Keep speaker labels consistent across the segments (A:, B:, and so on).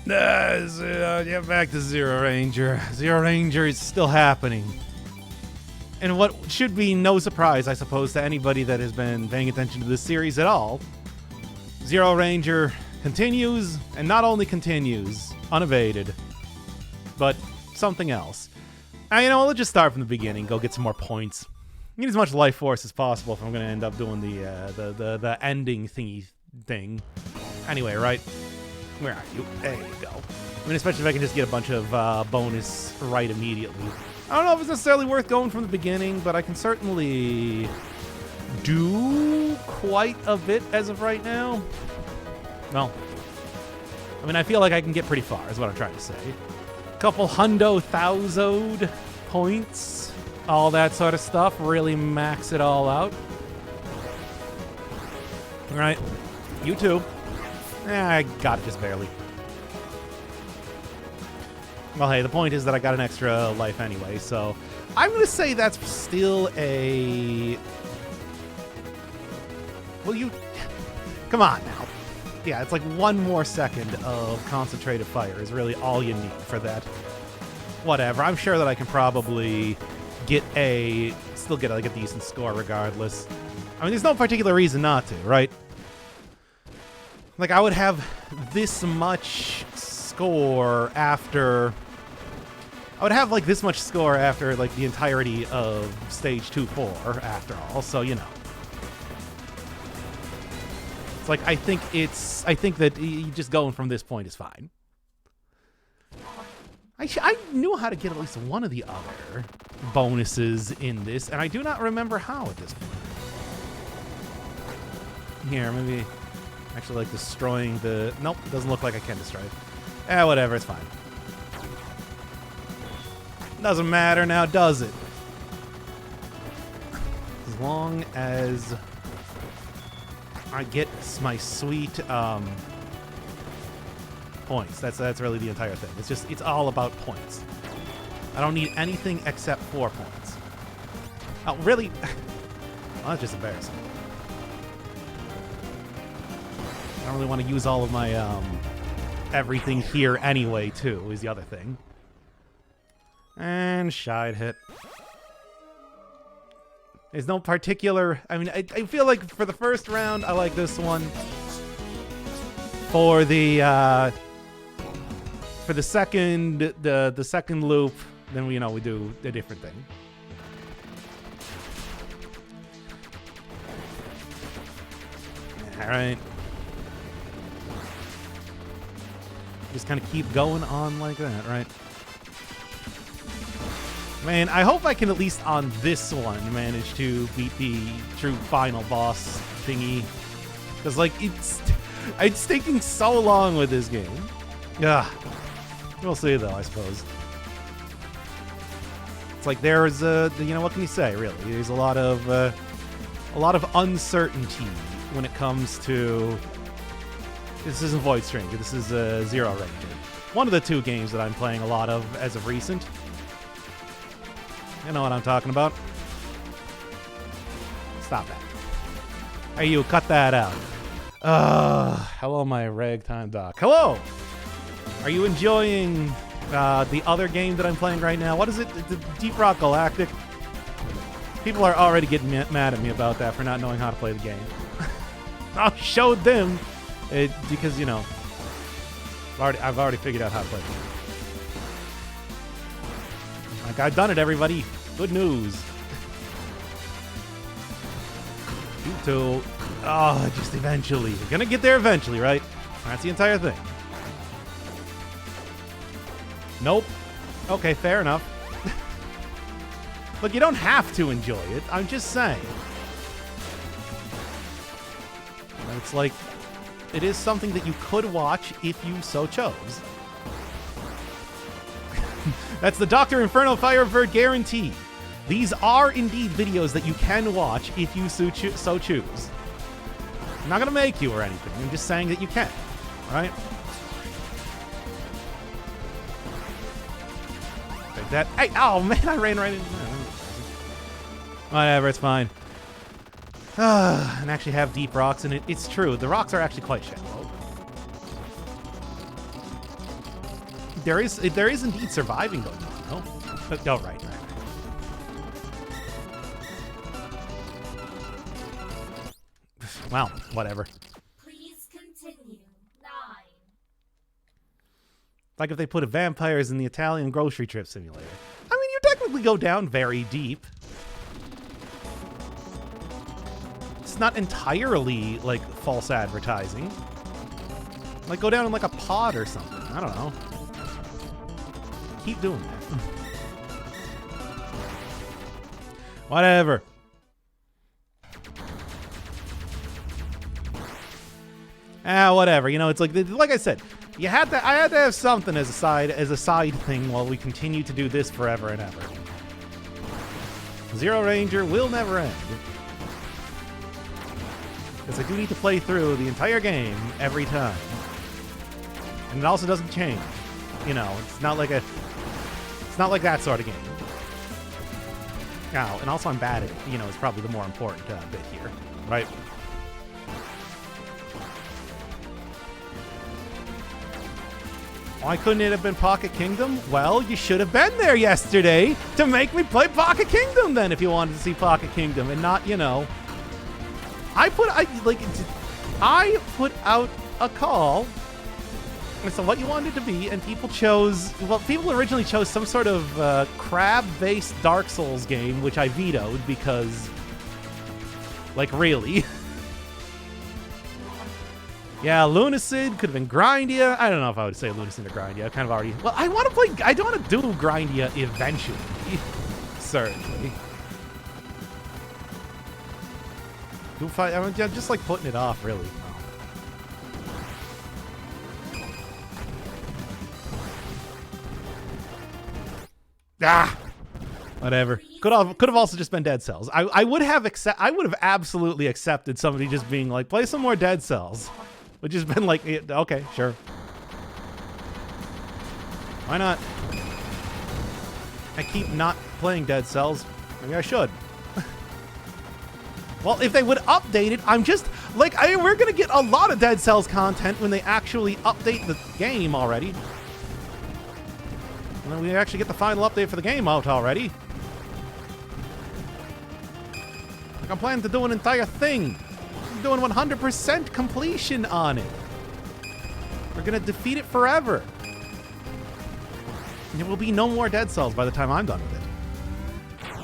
A: Get back to Zero Ranger. Zero Ranger is still happening. And what should be no surprise, I suppose, to anybody that has been paying attention to this series at all, Zero Ranger continues, and not only continues, unabated, but something else. Let's just start from the beginning, go get some more points. Need as much life force as possible if I'm going to end up doing the ending thingy thing. Anyway, right? Where are you? There you go. Especially if I can just get a bunch of bonus right immediately. I don't know if it's necessarily worth going from the beginning, but I can certainly do quite a bit as of right now. Well, I feel like I can get pretty far, is what I'm trying to say. Couple thousand points, all that sort of stuff. Really max it all out. All right, you too. I got it just barely. Well, hey, the point is that I got an extra life anyway, so I'm going to say that's still a... Well, you... Come on now. Yeah, it's like one more second of concentrated fire is really all you need for that. Whatever, I'm sure that I can probably still get like a decent score regardless. There's no particular reason not to, right? Like, I would have this much score after... I would have, like, this much score after, like, the entirety of Stage 2-4, after all, so, It's like, I think that just going from this point is fine. I knew how to get at least one of the other bonuses in this, and I do not remember how at this point. Here, maybe... Actually, like destroying the... Nope, doesn't look like I can destroy it. Whatever, it's fine. Doesn't matter now, does it? As long as I get my sweet points. That's really the entire thing. It's all about points. I don't need anything except 4 points. Oh, really? Well, that's just embarrassing. I don't really want to use all of my everything here anyway, too, is the other thing. And Shide hit. There's no particular... I feel like for the first round, I like this one. For the second the second loop, then we do a different thing. All right. Just kind of keep going on like that, right? Man, I hope I can at least on this one manage to beat the true final boss thingy. Because, like, it's taking so long with this game. Yeah. We'll see, though, I suppose. It's like there's what can you say, really? There's a lot of uncertainty when it comes to... This isn't Void Stranger, this is Zero Ranger. One of the two games that I'm playing a lot of as of recent. You know what I'm talking about. Stop that. Hey, you, cut that out. Hello, my ragtime doc. Hello! Are you enjoying the other game that I'm playing right now? What is it? The Deep Rock Galactic? People are already getting mad at me about that for not knowing how to play the game. I showed them. Because, I've already figured out how to play the game. Like, I've done it, everybody. Good news. You two. Oh, just eventually. We're gonna get there eventually, right? That's the entire thing. Nope. Okay, fair enough. Look, you don't have to enjoy it. I'm just saying. It's like... It is something that you could watch if you so chose. That's the Dr. Inferno Firebird guarantee. These are indeed videos that you can watch if you so choose. I'm not going to make you or anything. I'm just saying that you can. All right? Like that. Hey, oh, man, I ran right into that. Whatever, it's fine. And actually have deep rocks in it. It's true. The rocks are actually quite shallow. there is indeed surviving going on. Oh, right. Well, whatever.
B: Please continue. 9.
A: Like if they put vampires in the Italian grocery trip simulator. I mean, you technically go down very deep. It's not entirely like false advertising. Like go down in like a pod or something. I don't know. Keep doing that. Whatever. Whatever. You know, it's like I said, I had to have something as a side thing while we continue to do this forever and ever. Zero Ranger will never end. Because I do need to play through the entire game every time. And it also doesn't change. You know, it's not like that sort of game. Now, and also I'm bad at it, you know, it's probably the more important bit here, right? Why couldn't it have been Pocket Kingdom? Well, you should have been there yesterday to make me play Pocket Kingdom then if you wanted to see Pocket Kingdom and not, you know. I put out a call as to what you wanted it to be, and people originally chose some sort of crab-based Dark Souls game, which I vetoed because, like, really? Yeah, Lunacid could have been Grindia. I don't know if I would say Lunacid or Grindia. I kind of already... Well, I want to do Grindia eventually. Certainly. I'm just like putting it off, really. Whatever. Could have also just been Dead Cells. I would have absolutely accepted somebody just being like, play some more Dead Cells. Which has been like, okay, sure. Why not? I keep not playing Dead Cells. Maybe I should. Well, if they would update it, I'm just like, we're gonna get a lot of Dead Cells content when they actually update the game already. And then we actually get the final update for the game out already. Like I'm planning to do an entire thing. I'm doing 100% completion on it. We're gonna defeat it forever. And there will be no more Dead Cells by the time I'm done with it.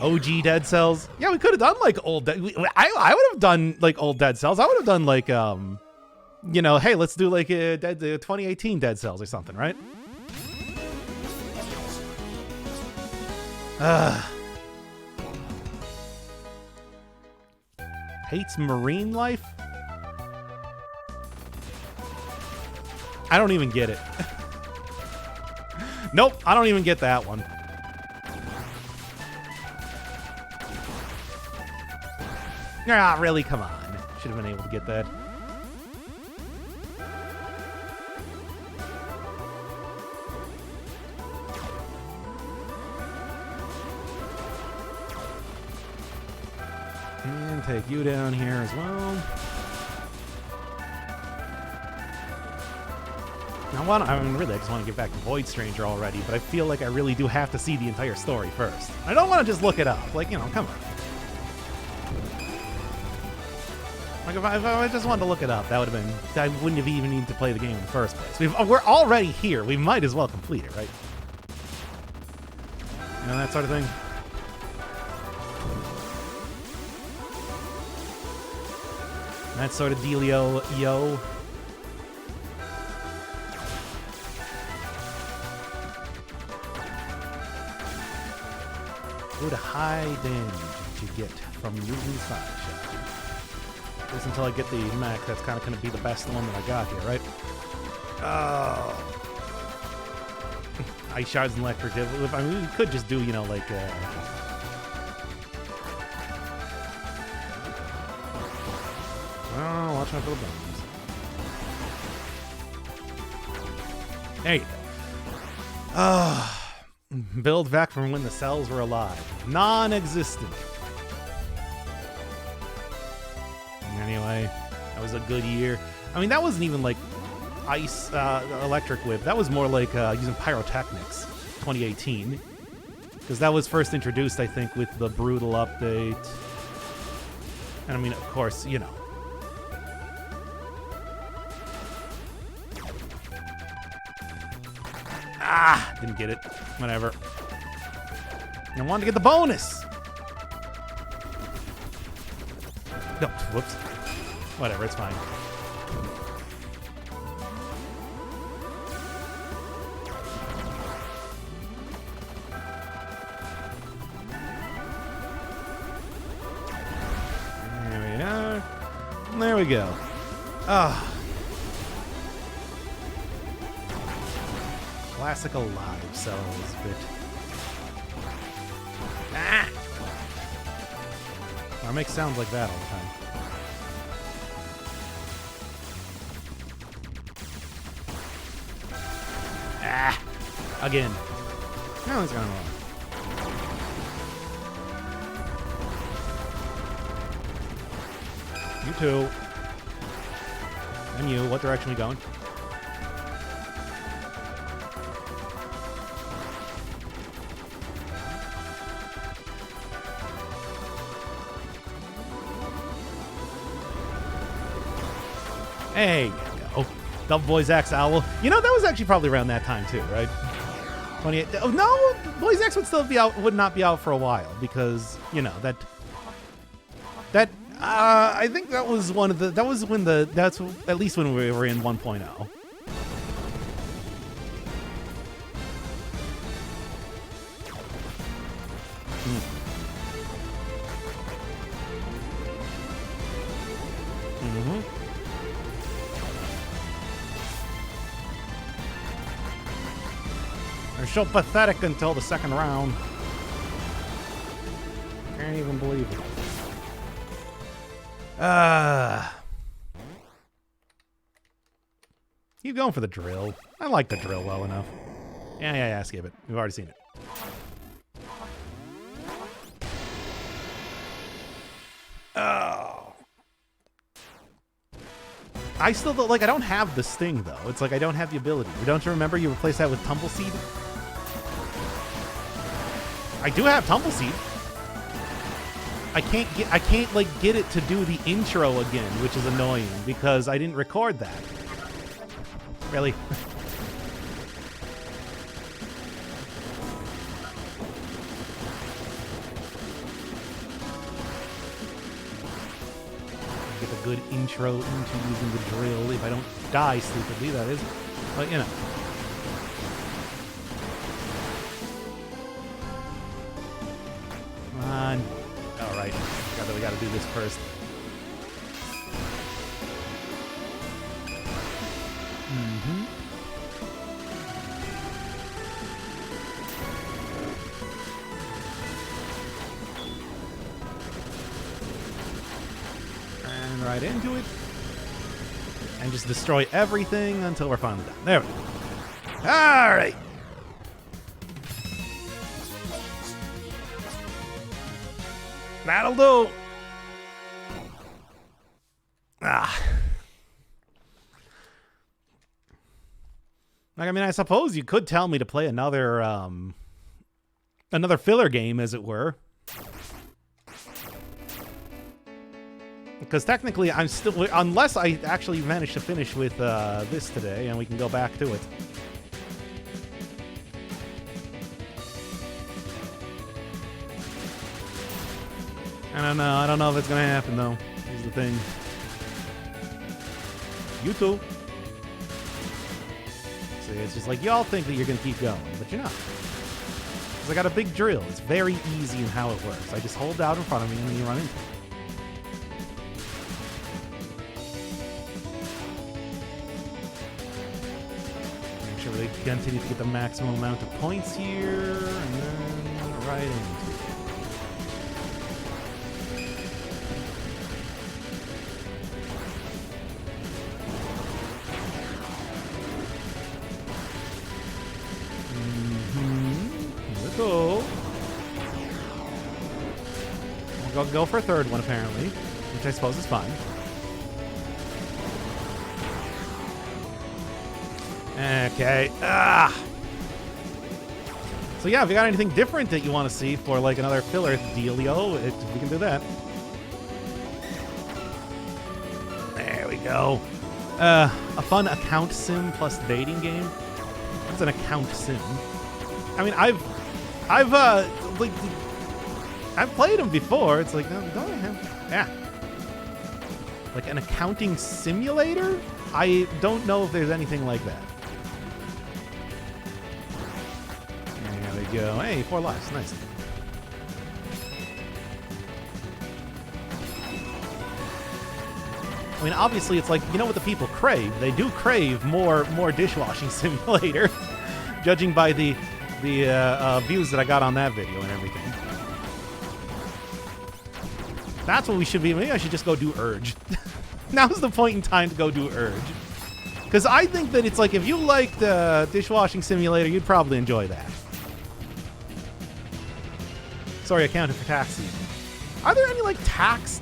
A: OG Dead Cells. Yeah, we could have done like old. I would have done like old Dead Cells. I would have done like you know, hey, let's do like a 2018 Dead Cells or something, right? Hates marine life? I don't even get it. Nope, I don't even get that one. Ah, really? Come on. Should have been able to get that. And take you down here as well. I mean, really, I just want to get back to Void Stranger already, but I feel like I really do have to see the entire story first. I don't want to just look it up. Like, you know, come on. Like if I just wanted to look it up, that would have been... I wouldn't have even needed to play the game in the first place. We're already here. We might as well complete it, right? You know, that sort of thing. That sort of dealio, yo. Good high damage to get from using Side Shot. At least until I get the mech, that's kind of going to be the best one that I got here, right? Oh. Ice Shards and Electric. I mean, we could just do, you know, like... Oh, watch out for the bombs. There you go. Build back from when the cells were alive. Non-existent. Anyway, that was a good year. I mean, that wasn't even like ice electric whip. That was more like using pyrotechnics, 2018. Because that was first introduced, I think, with the Brutal update. And I mean, of course, you know. Ah, didn't get it. Whatever. I wanted to get the bonus. No, whoops. Whatever, it's fine. There we are. There we go. Ah. Classic Alive cells, but... Ah! Or makes sounds like that all the time. Ah! Again. Now he's gonna run. You too. And you. What direction are we going? Hey, you go. Double Boys X Owl. You know, that was actually probably around that time too, right? 28. Oh, no, Boys X would still be out. Would not be out for a while because I think that was one of the. That was when the. That's at least when we were in 1.0. They're so pathetic until the second round. Can't even believe it. Keep going for the drill. I like the drill well enough. Yeah, skip it. We've already seen it. Oh. I still don't, like, I don't have the sting though. It's like I don't have the ability. Don't you remember you replaced that with Tumbleseed? I do have Tumbleseed. I can't like get it to do the intro again, which is annoying because I didn't record that. Really? Get a good intro into using the drill if I don't die stupidly, that is. But you know. Come on. Alright. We gotta do this first. And right into it. And just destroy everything until we're finally done. There we go. Alright. That'll do. Like, I mean, I suppose you could tell me to play another filler game, as it were. Because technically, I'm still... Unless I actually manage to finish with this today, and we can go back to it. I don't know. I don't know if it's going to happen, though. Here's the thing. You too. See, it's just like, y'all think that you're going to keep going, but you're not. Because I got a big drill. It's very easy in how it works. I just hold down in front of me, and then you run into it. Make sure they continue to get the maximum amount of points here, and then right into it. We'll go for a third one, apparently, which I suppose is fine. Okay. Ah. So yeah, if you got anything different that you want to see for like another filler dealio, we can do that. There we go. A fun account sim plus dating game. What's an account sim? I mean, I've played them before. It's like, don't I have? Yeah. Like an accounting simulator? I don't know if there's anything like that. There we go. Hey, 4 lives. Nice. I mean, obviously, it's like, you know what the people crave? They do crave more dishwashing simulator, judging by the views that I got on that video and everything. That's what we should be. Maybe I should just go do Urge. Now's the point in time to go do Urge. Because I think that it's like, if you liked dishwashing simulator, you'd probably enjoy that. Sorry, I counted for tax season. Are there any like tax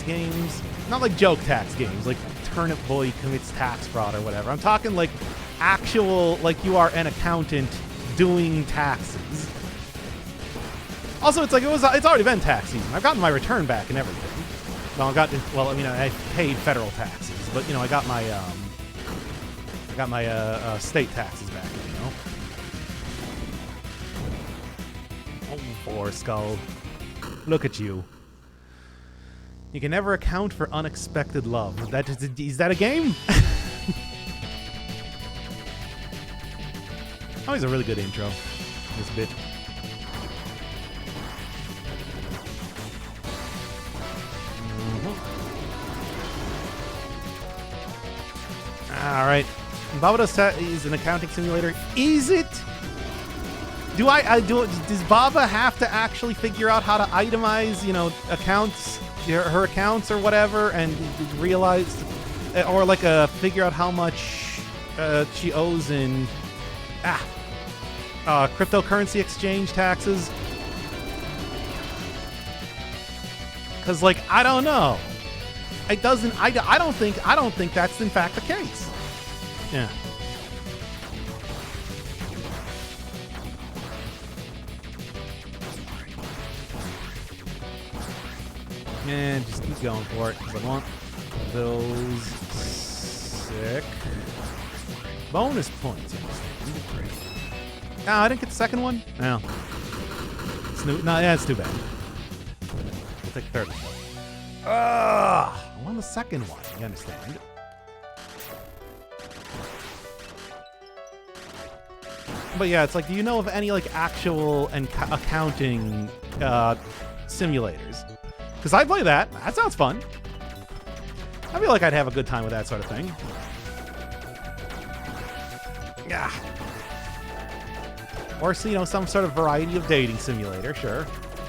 A: games? Not like joke tax games, like Turnip Boy commits tax fraud or whatever. I'm talking like actual, like you are an accountant doing taxes. Also, it's like it's already been tax season. I've gotten my return back and everything. Well, I mean, I paid federal taxes, but you know, I got my state taxes back. You know. Oh, poor Skull. Look at you. You can never account for unexpected love. Is that a game? Oh, he's a really good intro. This bit. All right. Baba is an accounting simulator. Is it? Does Baba have to actually figure out how to itemize, you know, accounts, her accounts or whatever, and realize, or like figure out how much she owes in cryptocurrency exchange taxes? Because like, I don't know. It doesn't. I don't think that's in fact the case. Yeah. And just keep going for it, because I want those sick bonus points. I didn't get the second one? No. It's too bad. We'll take the third one. I want the second one, you understand? But yeah, it's like, do you know of any like actual accounting simulators? Because I play that. That sounds fun. I feel like I'd have a good time with that sort of thing. Yeah. Or, you know, some sort of variety of dating simulator, sure.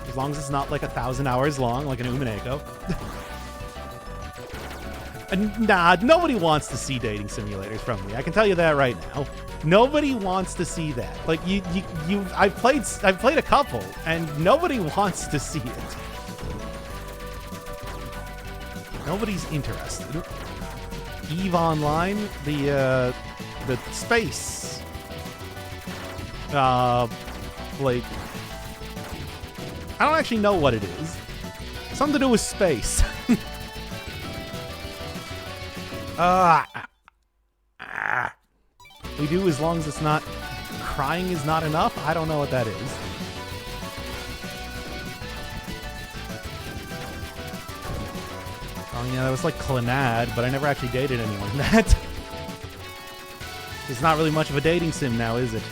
A: As long as it's not like 1,000 hours long, like an Umineko. Nah, nobody wants to see dating simulators from me. I can tell you that right now. Nobody wants to see that. Like I've played a couple, and nobody wants to see it. Nobody's interested. EVE Online, the space, like, I don't actually know what it is. Something to do with space. We do, as long as it's not crying is not enough. I don't know what that is. Oh yeah, that was like Clanad, but I never actually dated anyone in that. It's not really much of a dating sim now, is it?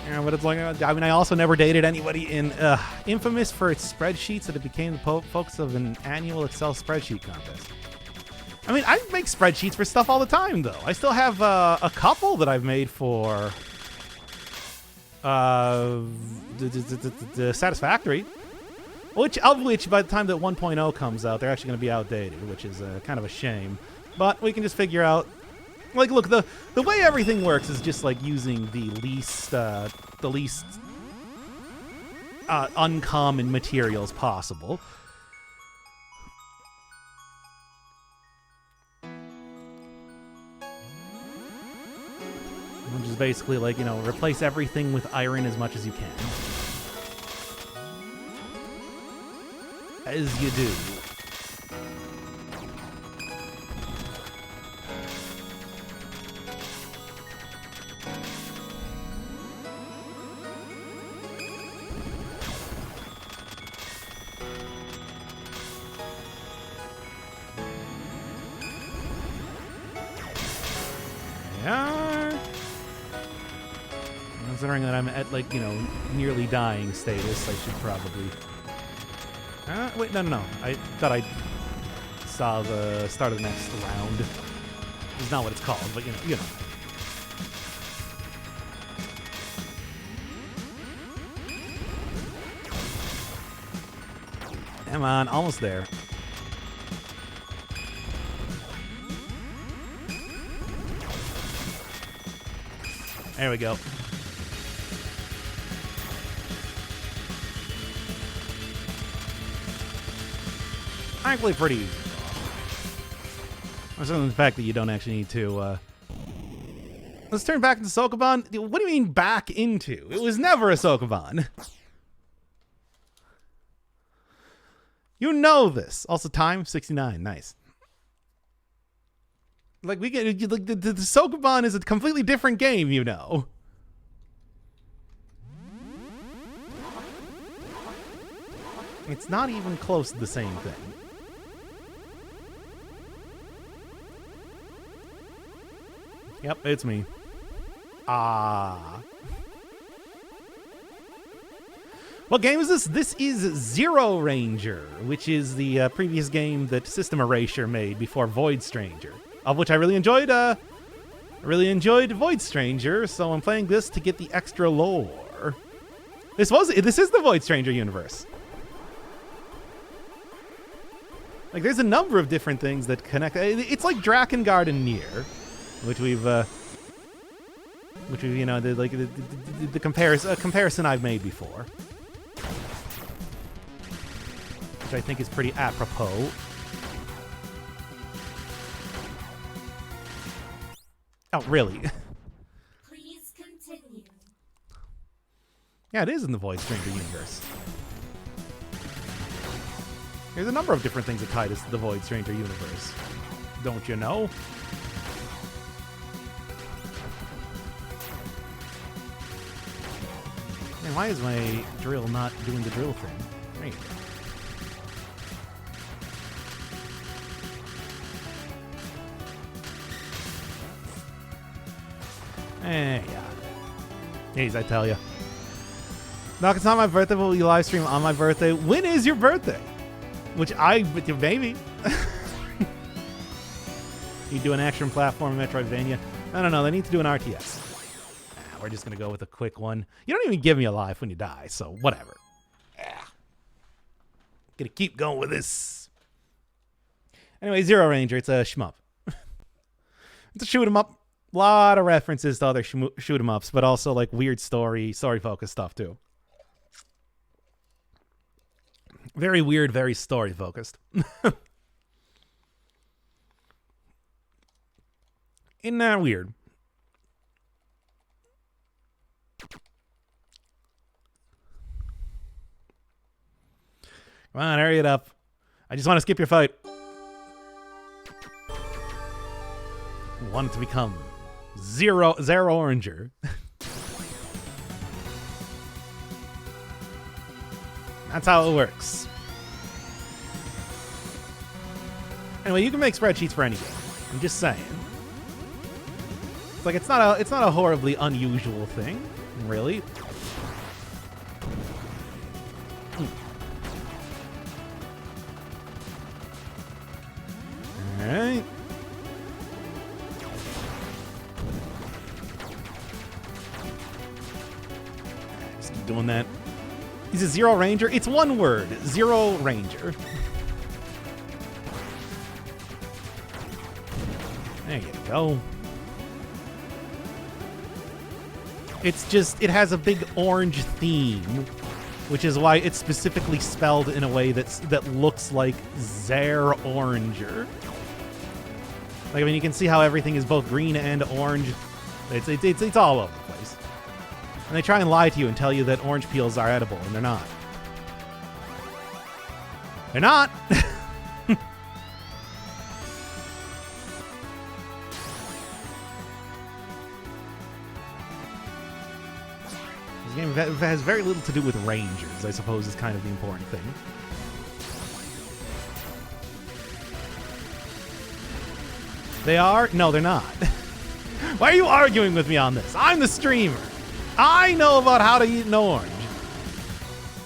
A: Yeah, but it's like, I mean, I also never dated anybody in infamous for its spreadsheets that it became the focus of an annual Excel spreadsheet contest. I mean, I make spreadsheets for stuff all the time, though. I still have a couple that I've made for the Satisfactory, which by the time that 1.0 comes out, they're actually going to be outdated, which is kind of a shame. But we can just figure out. Like, look, the way everything works is just like using the least uncommon materials possible. Which is basically like, replace everything with iron as much as you can. As you do. Considering that I'm at, like, nearly dying status, I should probably... wait, no. I thought I saw the start of the next round. It's not what it's called, but, you know. Come on, almost there. There we go. Frankly, pretty easy. Other than the fact that you don't actually need to, Let's turn back into Sokoban. What do you mean back into? It was never a Sokoban. You know this. Also, time 69. Nice. Like, we get like the Sokoban is a completely different game, you know. It's not even close to the same thing. Yep, it's me. What game is this? This is Zero Ranger, which is the previous game that System Erasure made before Void Stranger, of which I really enjoyed. I really enjoyed Void Stranger, so I'm playing this to get the extra lore. This is the Void Stranger universe. Like, there's a number of different things that connect. It's like Drakengard and Nier, which we've the comparison I've made before, which I think is pretty apropos. Oh, really?
B: Please continue.
A: Yeah, it is in the Void Stranger universe. There's a number of different things that tie this to the Void Stranger universe. Don't you know? Man, why is my drill not doing the drill thing? There you go. Yeah. Jeez, I tell you. Doc, it's not my birthday, but will you live stream on my birthday? When is your birthday? Maybe. You do an action platform Metroidvania? I don't know, they need to do an RTS. We're just gonna go with a quick one. You don't even give me a life when you die, so whatever. Gonna keep going with this. Anyway, Zero Ranger, it's a shmup. It's a shoot 'em up. A lot of references to other shoot 'em ups, but also like weird story-focused stuff too. Very weird, very story-focused. Isn't that weird? Come on, hurry it up. I just want to skip your fight. Want it to become Zero Oranger. That's how it works. Anyway, you can make spreadsheets for any game. I'm just saying. It's like it's not a horribly unusual thing, really. Alright. Just keep doing that. Is it Zero Ranger? It's one word. Zero Ranger. There you go. It's just, it has a big orange theme which is why it's specifically spelled in a way that looks like Zer Oranger. Like, I mean, you can see how everything is both green and orange. It's all over the place. And they try and lie to you and tell you that orange peels are edible, and they're not. They're not! This game has very little to do with rangers, I suppose, is kind of the important thing. They are? No, they're not. Why are you arguing with me on this? I'm the streamer. I know about how to eat an orange.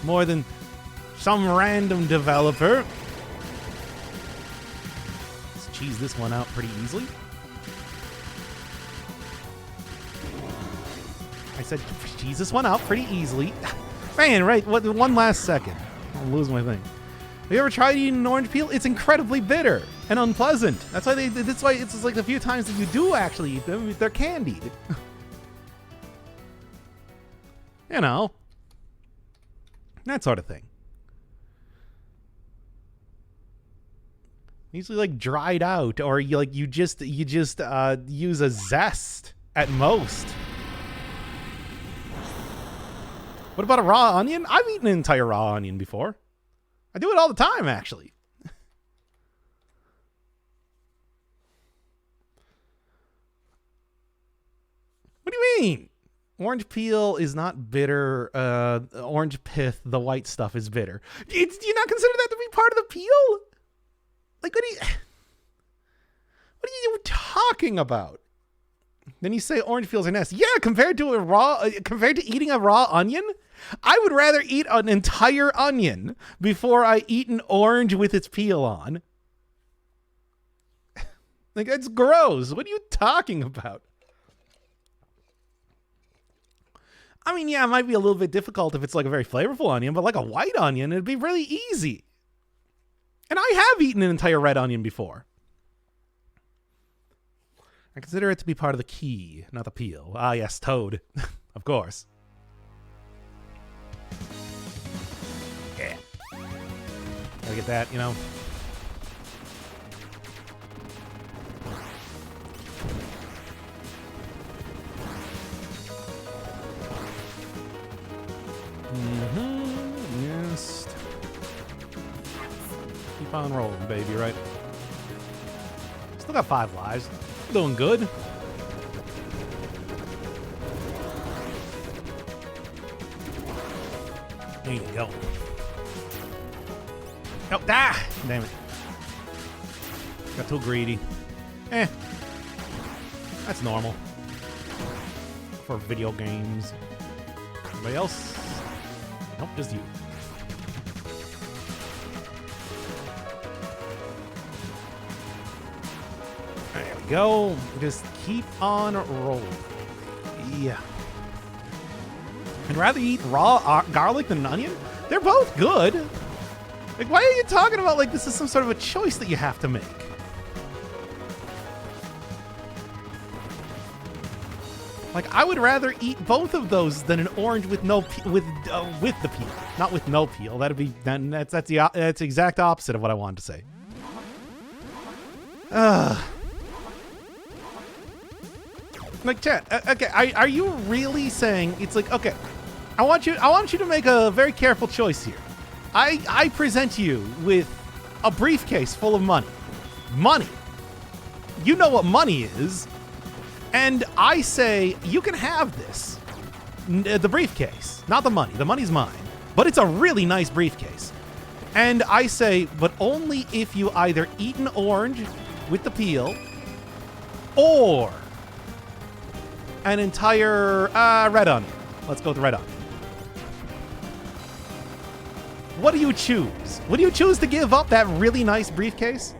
A: More than some random developer. Let's cheese this one out pretty easily. I said cheese this one out pretty easily. Man, right, one last second. I'll lose my thing. Have you ever tried eating an orange peel? It's incredibly bitter and unpleasant. That's why it's just like the few times that you do actually eat them, they're candied. You know, that sort of thing. Usually like dried out, or you just use a zest at most. What about a raw onion? I've eaten an entire raw onion before. I do it all the time, actually. What do you mean? Orange peel is not bitter. Orange pith, the white stuff, is bitter. Do you not consider that to be part of the peel? Like, what are you talking about? Then you say orange peels are nasty. Yeah, compared to eating a raw onion, I would rather eat an entire onion before I eat an orange with its peel on. Like, that's gross. What are you talking about? I mean, yeah, it might be a little bit difficult if it's like a very flavorful onion, but like a white onion, it'd be really easy. And I have eaten an entire red onion before. I consider it to be part of the key, not the peel. Ah, yes, toad. Of course. Yeah. Gotta get that, you know. Yes. Keep on rolling, baby, right? Still got 5 lives. Doing good. There you go. Oh, ah! Damn it. Got too greedy. That's normal. For video games. Anybody else? Nope, just you. There we go. Just keep on rolling. Yeah. I'd rather eat raw garlic than an onion. They're both good. Like, why are you talking about like this is some sort of a choice that you have to make? Like, I would rather eat both of those than an orange with no with the peel, not with no peel. That'd be that's the exact opposite of what I wanted to say. Like, chat. Okay, are you really saying it's like, okay? I want you to make a very careful choice here. I present you with a briefcase full of money. Money. You know what money is. And I say, you can have this. The briefcase, not the money. The money's mine. But it's a really nice briefcase. And I say, but only if you either eat an orange with the peel or an entire red onion. Let's go with the red onion. What do you choose? Would you choose to give up that really nice briefcase?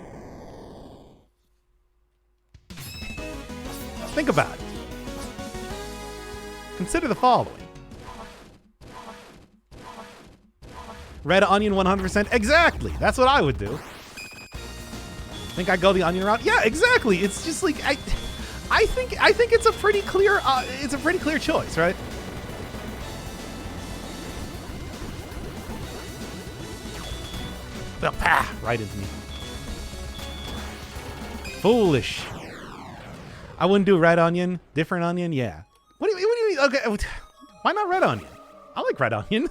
A: Think about it. Consider the following. Red onion 100%. Exactly. That's what I would do. Think I'd go the onion route? Yeah, exactly. It's just like I think it's a pretty clear choice, right? Right into me. Foolish. I wouldn't do red onion. Different onion? Yeah. What do you mean? Okay. Why not red onion? I like red onion.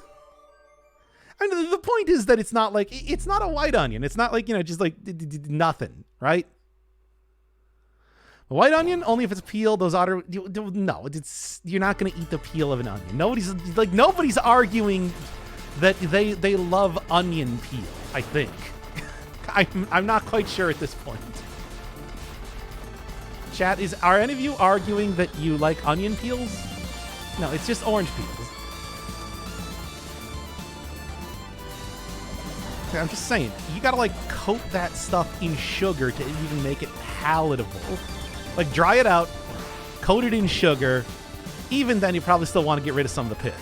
A: And the point is that it's not like, it's not a white onion. It's not like, just like nothing, right? A white onion, only if it's peeled, those other, no, you're not going to eat the peel of an onion. Nobody's arguing that they love onion peel, I think. I'm not quite sure at this point. Chat, are any of you arguing that you like onion peels? No, it's just orange peels. Okay, I'm just saying, you gotta like coat that stuff in sugar to even make it palatable. Like dry it out, coat it in sugar. Even then, you probably still want to get rid of some of the pith.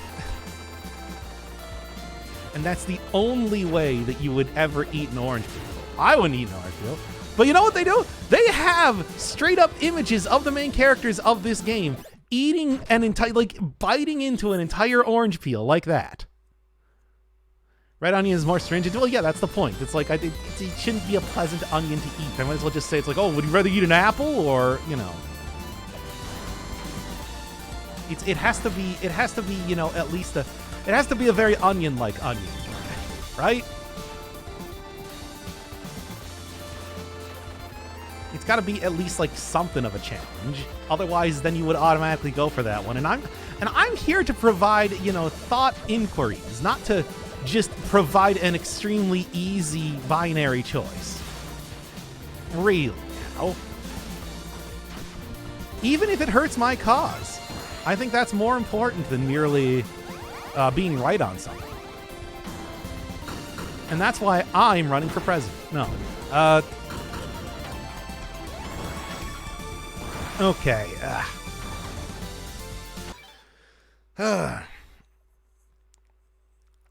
A: And that's the only way that you would ever eat an orange peel. I wouldn't eat an orange peel. But you know what they do? They have straight up images of the main characters of this game eating an entire, like biting into an entire orange peel like that. Red onion is more stringent. Well, yeah, that's the point. It's like, it shouldn't be a pleasant onion to eat. I might as well just say it's like, oh, would you rather eat an apple or, it has to be, at least it has to be a very onion-like onion, right? It's got to be at least like something of a challenge. Otherwise, then you would automatically go for that one. And I'm here to provide, thought inquiries, not to just provide an extremely easy binary choice. Really, even if it hurts my cause, I think that's more important than merely being right on something. And that's why I'm running for president. No. Okay.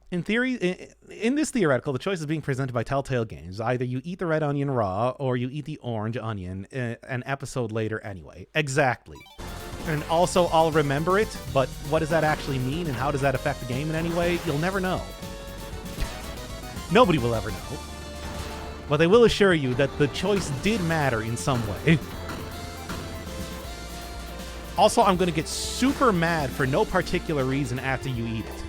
A: In theory, in this theoretical, the choice is being presented by Telltale Games. Either you eat the red onion raw, or you eat the orange onion an episode later anyway. Exactly. And also, I'll remember it, but what does that actually mean, and how does that affect the game in any way? You'll never know. Nobody will ever know. But they will assure you that the choice did matter in some way. Also, I'm going to get super mad for no particular reason after you eat it.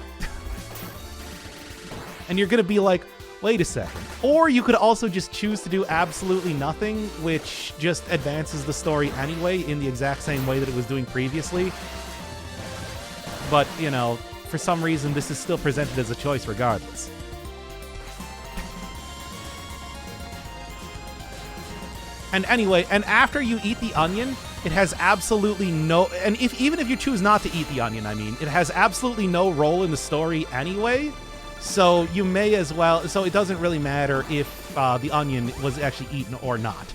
A: And you're going to be like, wait a second. Or you could also just choose to do absolutely nothing, which just advances the story anyway in the exact same way that it was doing previously. But, for some reason, this is still presented as a choice regardless. And anyway, and after you eat the onion, it has absolutely no... And even if you choose not to eat the onion, it has absolutely no role in the story anyway. So you may as well... So it doesn't really matter if the onion was actually eaten or not.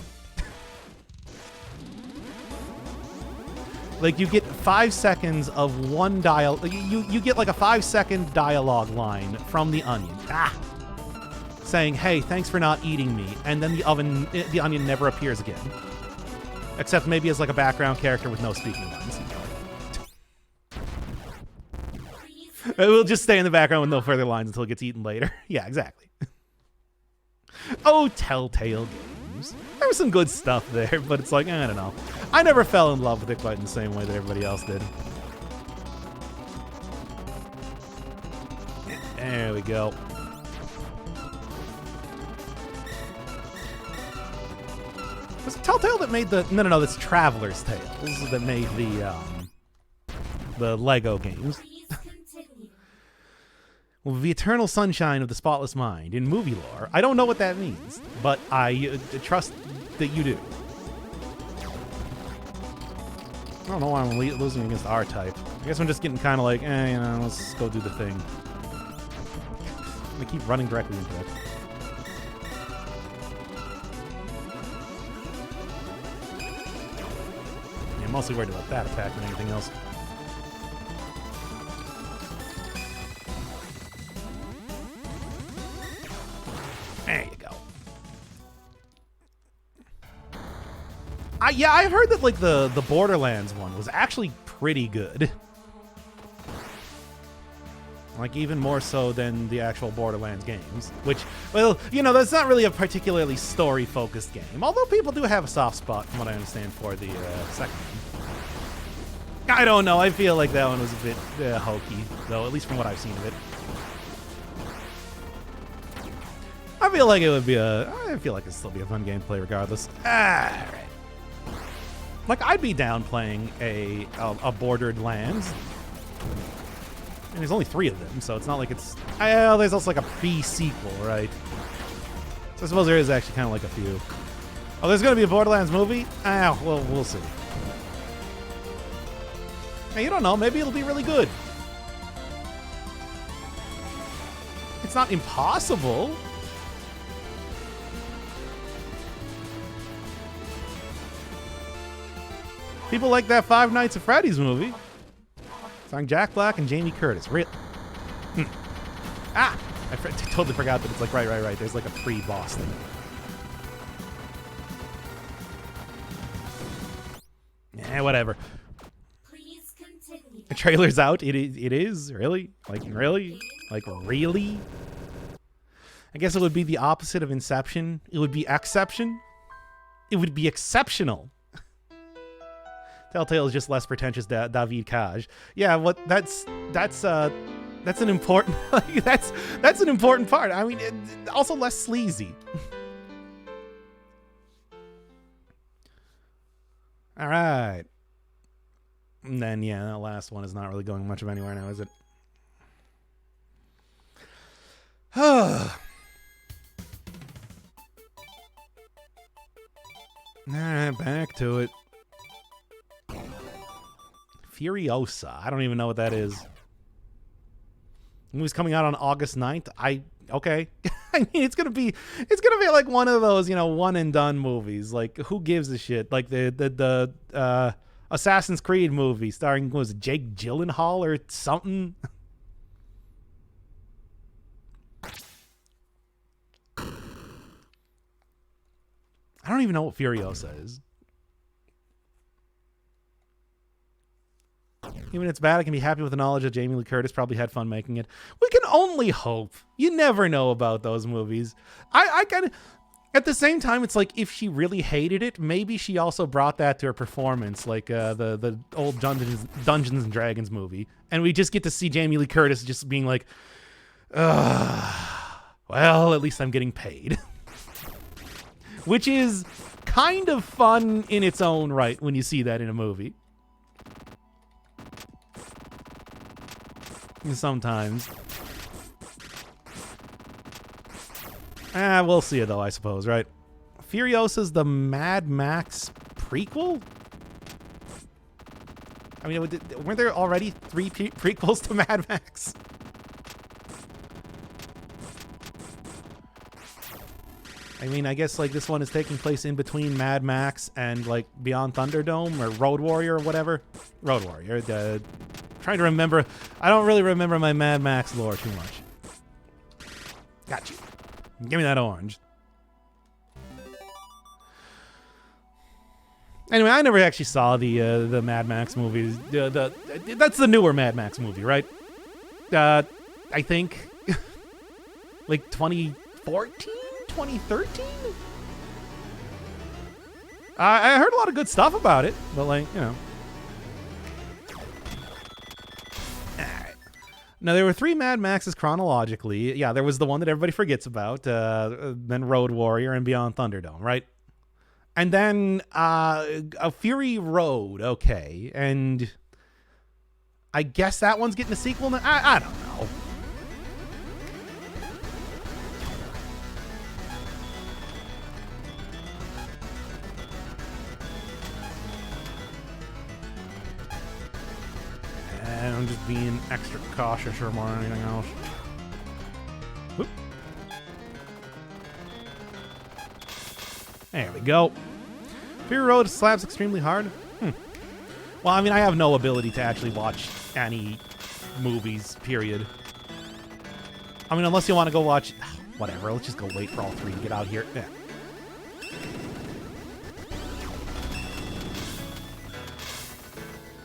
A: Like, you get 5 seconds of one dialogue... You get like a 5-second dialogue line from the onion. Saying, hey, thanks for not eating me. And then the onion never appears again. Except maybe as like a background character with no speaking lines. It will just stay in the background with no further lines until it gets eaten later. Yeah, exactly. Oh, Telltale Games. There was some good stuff there, but it's like, I don't know. I never fell in love with it quite in the same way that everybody else did. There we go. Was it Telltale that made the... No, that's Traveler's Tales that made the Lego games. Well, the eternal sunshine of the spotless mind in movie lore. I don't know what that means, but I trust that you do. I don't know why I'm losing against R-Type. I guess I'm just getting kind of like, let's go do the thing. I'm gonna keep running directly into it. I'm mostly worried about that attack than anything else. There you go. Yeah, I've heard that like the Borderlands one was actually pretty good. Like, even more so than the actual Borderlands games. Which, well, you know, that's not really a particularly story-focused game. Although people do have a soft spot, from what I understand, for the second one. I don't know. I feel like that one was a bit hokey, though, at least from what I've seen of it. I feel like it would be I feel like it'd still be a fun game to play regardless. Alright. Like, I'd be down playing a Bordered Lands. And there's only 3 of them, so it's not like it's... Well, there's also like a pre-sequel, right? So I suppose there is actually kind of like a few. Oh, there's going to be a Borderlands movie? Well, we'll see. Hey, you don't know. Maybe it'll be really good. It's not impossible. People like that Five Nights at Freddy's movie. Starring Jack Black and Jamie Curtis. I totally forgot that it's like, right. There's like a pre-boss thing. Whatever.
B: Please continue.
A: The trailer's out. It is? Really? Like, really? Like, really? I guess it would be the opposite of Inception. It would be exception. It would be exceptional. Telltale is just less pretentious David Cage. Yeah, that's an important that's an important part. I mean, also less sleazy. All right. And then yeah, that last one is not really going much of anywhere now, is it? All right, back to it. Furiosa. I don't even know what that is. The movie's coming out on August 9th. Okay. I mean, it's gonna be like one of those, you know, one and done movies. Like, who gives a shit? Like the Assassin's Creed movie starring, was it Jake Gyllenhaal or something? I don't even know what Furiosa is. Even if it's bad, I can be happy with the knowledge that Jamie Lee Curtis probably had fun making it. We can only hope. You never know about those movies. I kind of... At the same time, it's like, if she really hated it, maybe she also brought that to her performance, like the old Dungeons and Dragons movie. And we just get to see Jamie Lee Curtis just being like, well, at least I'm getting paid. Which is kind of fun in its own right when you see that in a movie. Sometimes. We'll see it though, I suppose, right? Furiosa's the Mad Max prequel? I mean, weren't there already 3 prequels to Mad Max? I mean, I guess like this one is taking place in between Mad Max and like Beyond Thunderdome or Road Warrior or whatever. Road Warrior. Trying to remember. I don't really remember my Mad Max lore too much. Got you. Give me that orange. Anyway, I never actually saw the Mad Max movies. That's the newer Mad Max movie, right? I think like 2014, 2013. I heard a lot of good stuff about it, but like, you know. Now, there were 3 Mad Maxes chronologically. Yeah, there was the one that everybody forgets about, then Road Warrior and Beyond Thunderdome, right? And then a Fury Road, okay. And I guess that one's getting a sequel now? I don't know. And I'm just being extra cautious or more than anything else. Whoop. There we go. Fury Road slaps extremely hard. Well, I mean, I have no ability to actually watch any movies, period. I mean, unless you want to go watch... Whatever, let's just go wait for all 3 to get out here. Yeah.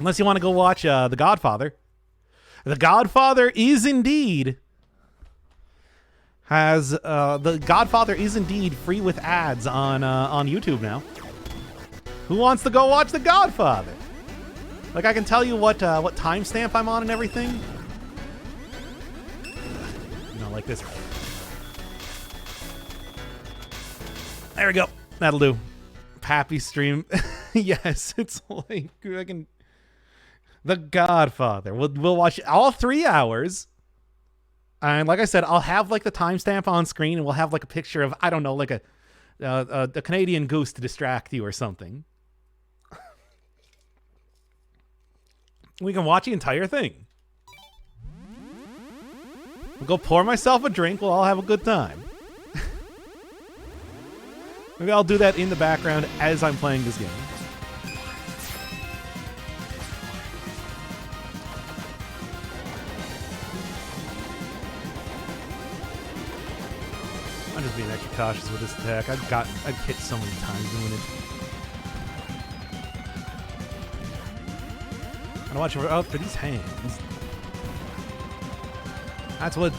A: Unless you want to go watch The Godfather. The Godfather is indeed free with ads on YouTube now. Who wants to go watch The Godfather? Like, I can tell you what timestamp I'm on and everything. You know, like this. There we go. That'll do. Pappy stream. Yes, it's like I can. The Godfather. We'll watch all 3 hours. And like I said, I'll have like the timestamp on screen, and we'll have like a picture of, I don't know, like a Canadian goose to distract you or something. We can watch the entire thing. I'll go pour myself a drink. We'll all have a good time. Maybe I'll do that in the background as I'm playing this game. I'm just being extra cautious with this attack. I've hit so many times doing it. I'm gonna watch out for these hands. That's what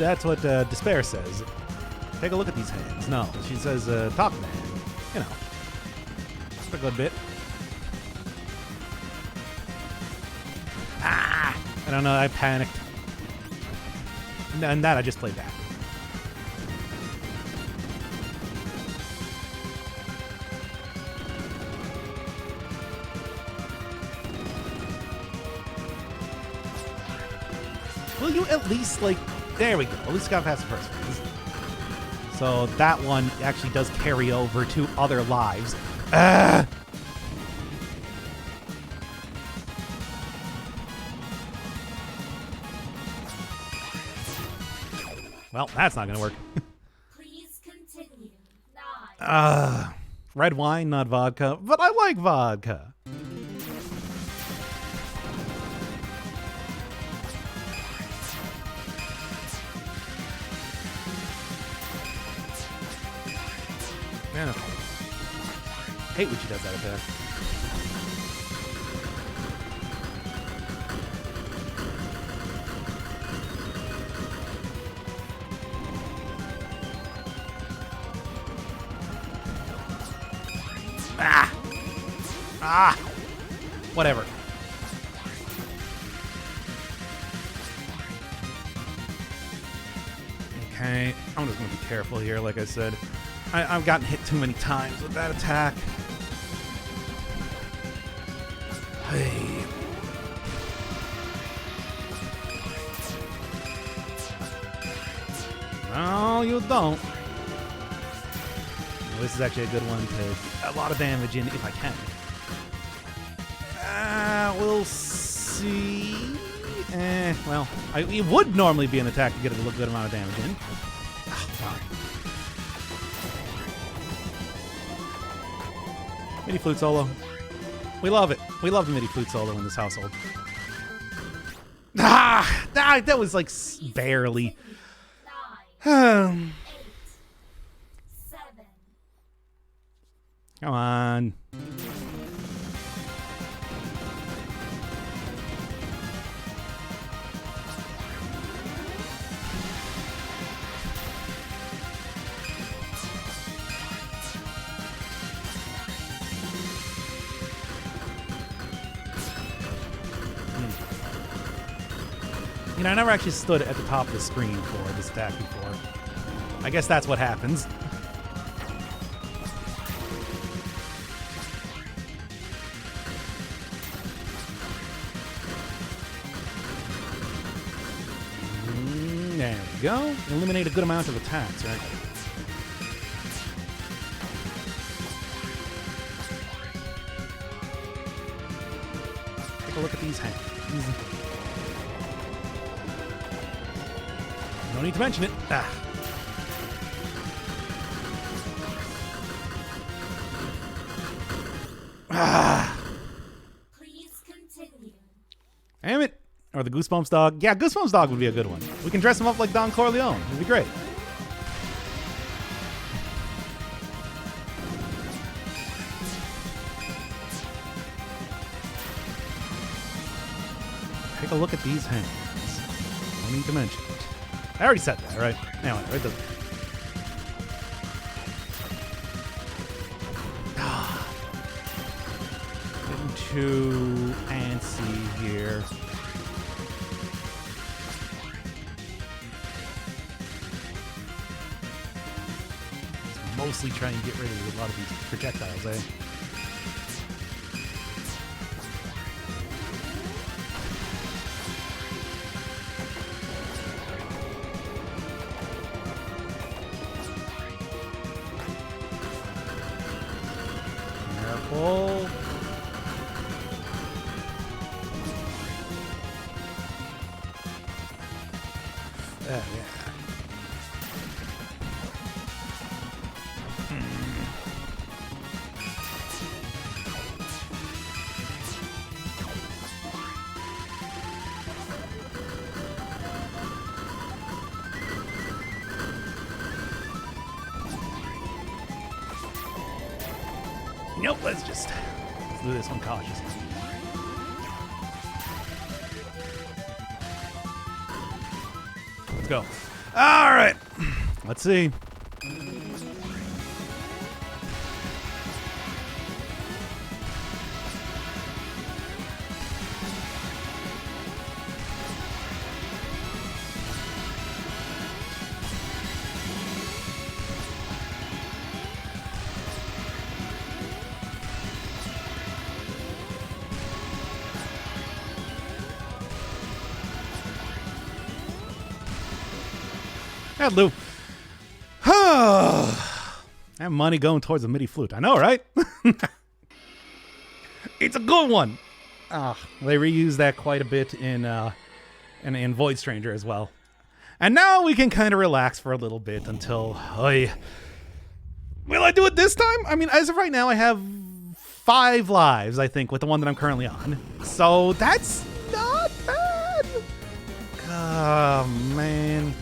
A: Despair says. Take a look at these hands. No, she says talk to the hand. You know, just a good bit. Ah! I don't know. I panicked. And that I just played back. Will you at least, like, there we go. At least got past the first one. So that one actually does carry over to other lives. Well, that's not going to work.
B: Please continue. 9.
A: Red wine, not vodka. But I like vodka. Man, I hate when she does that attack. Whatever. Okay, I'm just gonna be careful here, like I said. I've gotten hit too many times with that attack. Hey. No, you don't. Well, this is actually a good one to get a lot of damage in if I can. We'll see. Well, it would normally be an attack to get a good amount of damage in. Wow. MIDI flute solo. We love it. We love the MIDI flute solo in this household. That was like barely.
B: 9, 8, 7.
A: Come on. You know, I never actually stood at the top of the screen for this attack before. I guess that's what happens. There we go. Eliminate a good amount of attacks, right? Take a look at these hands. No need to mention it.
B: Please continue.
A: Damn it. Or the Goosebumps dog. Yeah, Goosebumps dog would be a good one. We can dress him up like Don Corleone. It'd be great. Take a look at these hands. No need to mention it. I already said that, right? Anyway, it doesn't. Getting too antsy here. Mostly trying to get rid of a lot of these projectiles, eh? Careful. Yeah. Nope, let's do this one cautiously. Let's go. All right. Let's see. That loop. That money going towards the MIDI flute. I know, right? It's a good one. They reuse that quite a bit in Void Stranger as well. And now we can kind of relax for a little bit until... Will I do it this time? I mean, as of right now, I have 5 lives, I think, with the one that I'm currently on. So that's not bad. Oh, man.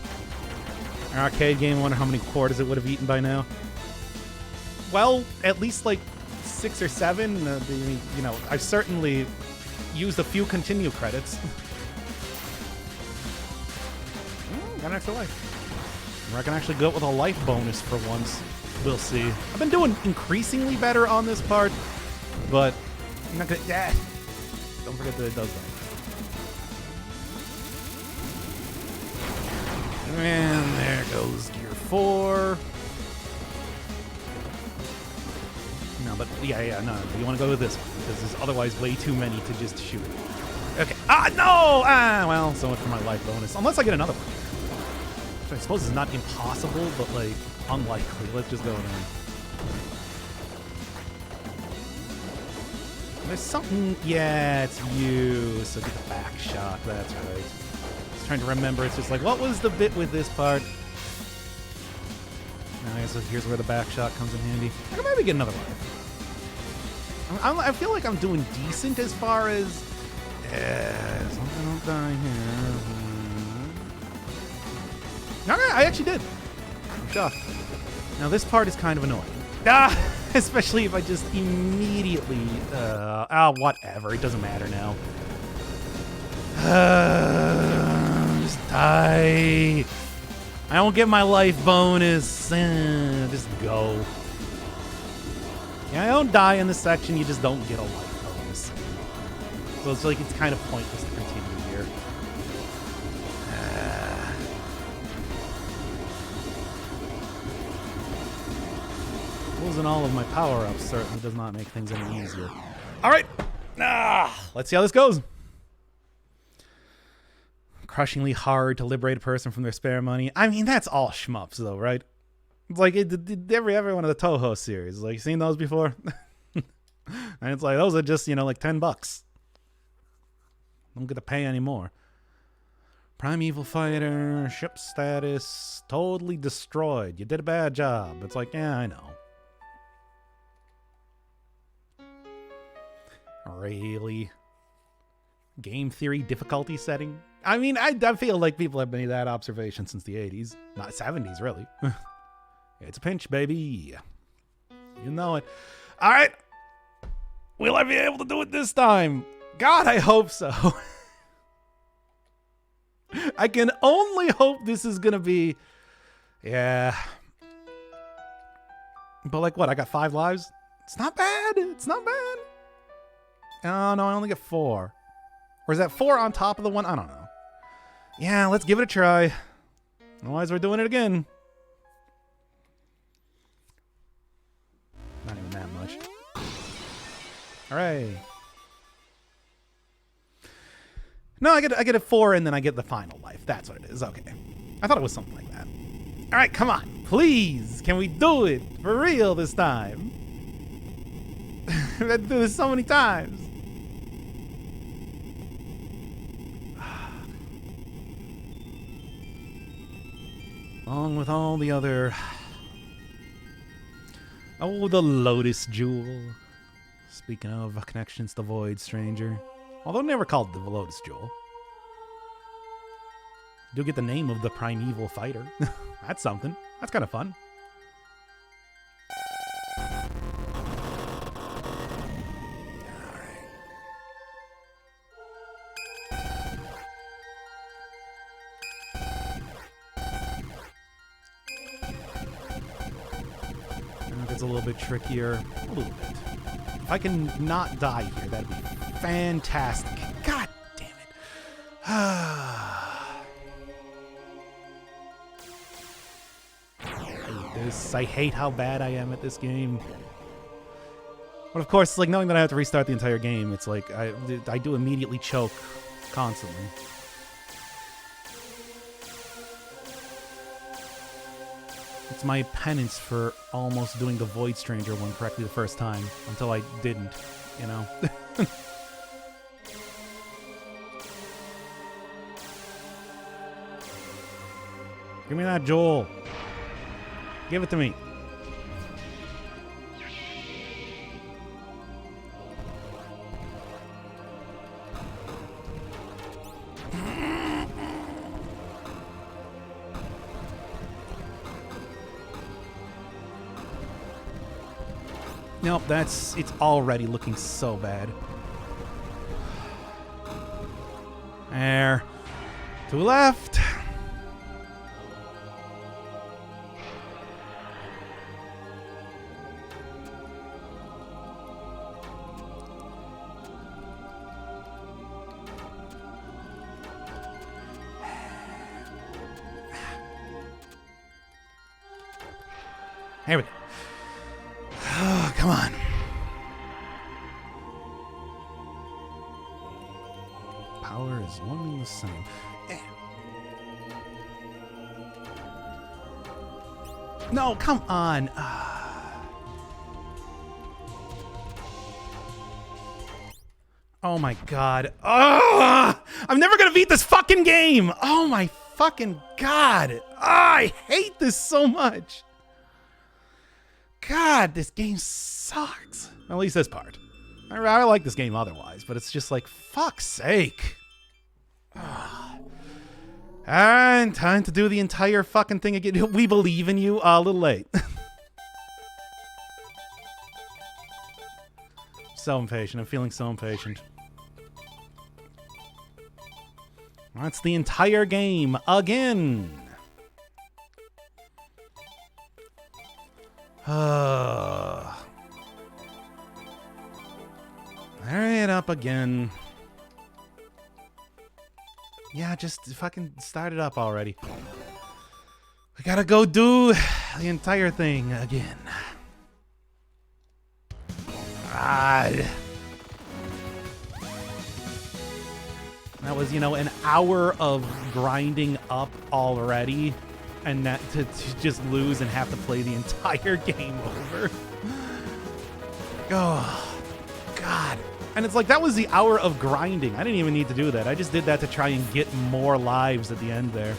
A: An arcade game, I wonder how many quarters it would have eaten by now. Well, at least like 6 or 7. I've certainly used a few continue credits. Got an extra life. Or I can actually go with a life bonus for once. We'll see. I've been doing increasingly better on this part, but I'm not gonna. Yeah. Don't forget that it does that. And there goes gear 4. No, but no. You want to go with this one because there's otherwise way too many to just shoot. Okay. No! Well, so much for my life bonus. Unless I get another one. Which I suppose is not impossible, but like unlikely. Let's just go in. There's something. Yeah, it's you. So get the back shot. That's right. Trying to remember. It's just like, what was the bit with this part? Now, so here's where the back shot comes in handy. I can maybe get another one. I feel like I'm doing decent as far as something don't die here. No, I actually did. I'm shocked. Now this part is kind of annoying. Especially if I just immediately whatever. It doesn't matter now. Just die. I don't get my life bonus. Just go. Yeah, I don't die in this section. You just don't get a life bonus. So it's like it's kind of pointless to continue here. Losing all of my power-ups certainly does not make things any easier. All right. Let's see how this goes. Crushingly hard to liberate a person from their spare money. I mean, that's all shmups, though, right? It's like every one of the Toho series. Like, you seen those before? And it's like, those are just, like $10. Don't get to pay anymore. Primeval Fighter, ship status, totally destroyed. You did a bad job. It's like, yeah, I know. Really? Game theory difficulty setting? I mean, I feel like people have made that observation since the 80s. Not 70s, really. It's a pinch, baby. You know it. All right. Will I be able to do it this time? God, I hope so. I can only hope this is gonna be... Yeah. But like what? I got 5 lives? It's not bad. It's not bad. Oh, no, I only get 4. Or is that 4 on top of the one? I don't know. Yeah, let's give it a try. Otherwise, we're doing it again. Not even that much. Hooray. No, I get a 4 and then I get the final life. That's what it is. Okay. I thought it was something like that. All right, come on. Please. Can we do it for real this time? I've had to do this so many times. Along with all the other... Oh, the Lotus Jewel. Speaking of connections to Void Stranger. Although never called the Lotus Jewel. Do get the name of the primeval fighter. That's something. That's kind of fun. It's a little bit trickier. A little bit. If I can not die here, that'd be fantastic. God damn it. I hate how bad I am at this game. But of course, like knowing that I have to restart the entire game, it's like I do immediately choke constantly. It's my penance for almost doing the Void Stranger one correctly the first time until I didn't, you know? Give me that, Joel. Give it to me. Nope, it's already looking so bad. There. 2 left. Here we go. Oh, come on. Power is one and the same. No, come on. Oh my god. I'm never gonna beat this fucking game. Oh my fucking god. I hate this so much. God, this game sucks. At least this part. I like this game otherwise, but it's just like, fuck's sake. And time to do the entire fucking thing again. We believe in you. A little late. So impatient. I'm feeling so impatient. That's the entire game again. Hurry it up again. Yeah, just fucking start it up already. We gotta go do the entire thing again. God. That was, you know, an hour of grinding up already. And that to just lose and have to play the entire game over. Oh, God. And it's like, that was the hour of grinding. I didn't even need to do that. I just did that to try and get more lives at the end there.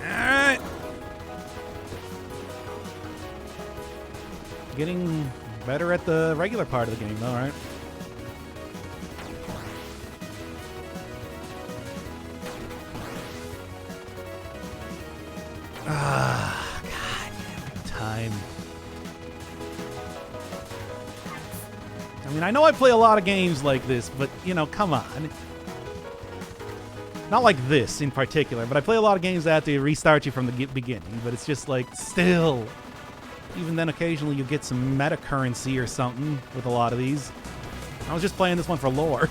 A: Alright. Getting better at the regular part of the game, though, right? God, every time. I mean, I know I play a lot of games like this, but, you know, come on. Not like this in particular, but I play a lot of games that have to restart you from the beginning, but it's just like, still. Even then, occasionally you get some meta currency or something with a lot of these. I was just playing this one for lore.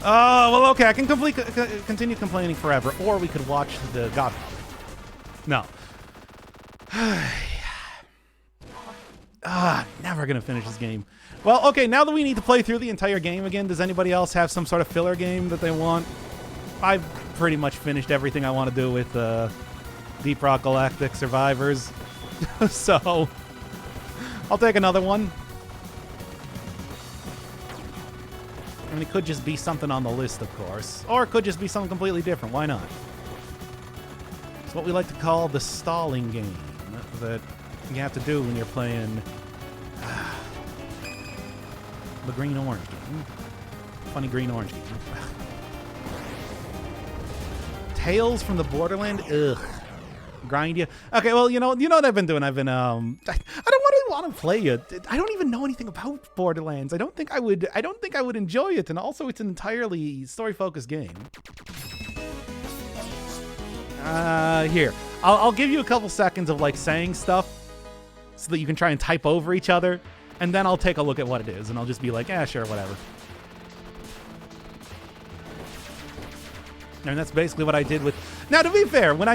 A: Oh, well, okay, I can continue complaining forever, or we could watch The Godfather. No. Never gonna finish this game. Well, okay, now that we need to play through the entire game again, does anybody else have some sort of filler game that they want? I've pretty much finished everything I want to do with Deep Rock Galactic Survivors. So, I'll take another one. I mean, it could just be something on the list, of course. Or it could just be something completely different. Why not? It's what we like to call the stalling game that you have to do when you're playing the green-orange game. Funny green-orange game. Tales from the Borderland? Ugh. Grind you. Okay, well, you know what I've been doing? I've been, I don't really want to play it. I don't even know anything about Borderlands. I don't think I would enjoy it, and also it's an entirely story-focused game. Here. I'll give you a couple seconds of, like, saying stuff so that you can try and type over each other, and then I'll take a look at what it is, and I'll just be like, yeah, sure, whatever. And that's basically what I did with... Now, to be fair, when I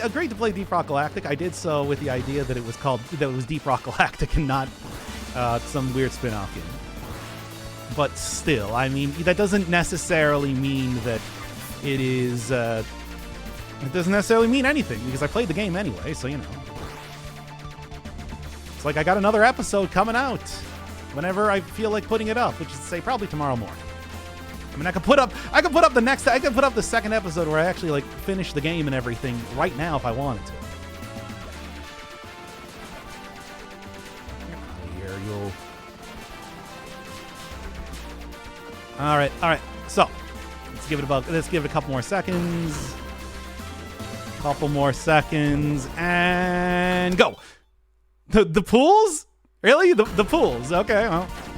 A: agreed to play Deep Rock Galactic, I did so with the idea that it was Deep Rock Galactic and not some weird spin-off game. But still, I mean, that doesn't necessarily mean that it is... it doesn't necessarily mean anything, because I played the game anyway, so, you know. It's like I got another episode coming out whenever I feel like putting it up, which is to say probably tomorrow morning. I mean, I could put up the second episode where I actually, like, finish the game and everything right now if I wanted to. Get out of here, you. All right. So, let's give it a couple more seconds. And go. The pools? Really? The pools. Okay, well.